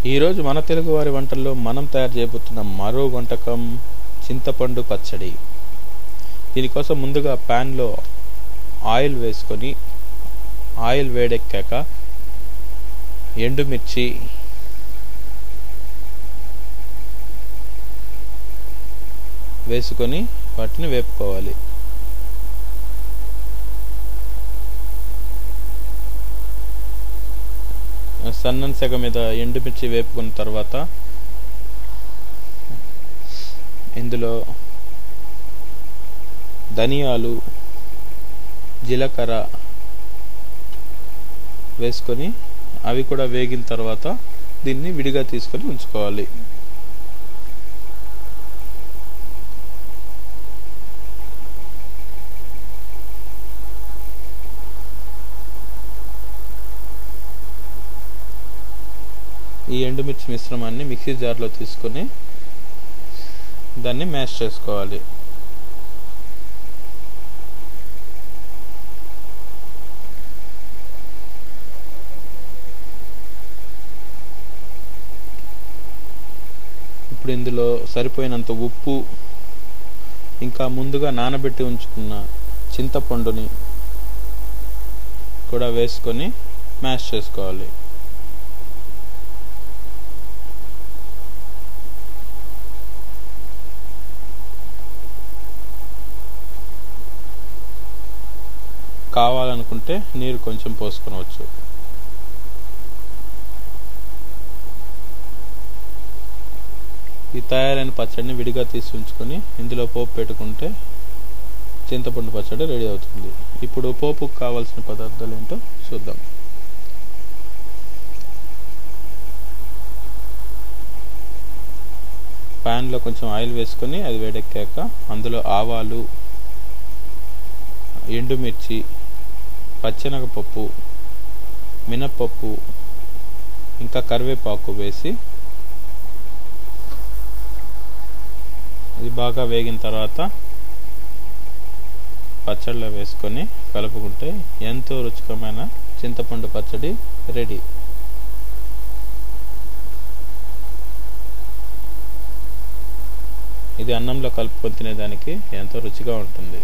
ఈరోజు మన తెలుగువారి వంటల్లో మనం తయారు చేయబోతున్న మరో వంటకం చింతపండు పచ్చడి. దీనికోసం ముందుగా ప్యాన్లో ఆయిల్ వేసుకొని ఆయిల్ వేడెక్కాక ఎండుమిర్చి, వేసుకొని వాటిని వేపుకోవాలి. సన్నని సెగ మీద ఎండుమిర్చి వేపుకున్న తర్వాత ఇందులో ధనియాలు, జీలకర్ర వేసుకొని అవి కూడా వేగిన తర్వాత దీన్ని విడిగా తీసుకొని ఉంచుకోవాలి. ఈ ఎండుమిర్చి మిశ్రమాన్ని మిక్సీ జార్లో తీసుకొని దాన్ని మ్యాష్ చేసుకోవాలి. ఇప్పుడు ఇందులో సరిపోయినంత ఉప్పు, ఇంకా ముందుగా నానబెట్టి ఉంచుకున్న చింతపండుని కూడా వేసుకొని మ్యాష్ చేసుకోవాలి. కావాలనుకుంటే నీరు కొంచెం పోసుకోవచ్చు. ఈ తయారైన పచ్చడిని విడిగా తీసి ఉంచుకొని ఇందులో పోపు పెట్టుకుంటే చింతపండు పచ్చడి రెడీ అవుతుంది. ఇప్పుడు పోపుకు కావాల్సిన పదార్థాలు ఏంటో చూద్దాం. ప్యాన్లో కొంచెం ఆయిల్ వేసుకొని అది వేడెక్కాక అందులో ఆవాలు, ఎండుమిర్చి, పచ్చెనగపప్పు, మినప్పప్పు, ఇంకా కరివేపాకు వేసి ఇది బాగా వేగిన తర్వాత పచ్చడిలో వేసుకొని కలుపుకుంటే ఎంతో రుచికరమైన చింతపండు పచ్చడి రెడీ. ఇది అన్నంలో కలుపుకొని తినేదానికి ఎంతో రుచిగా ఉంటుంది.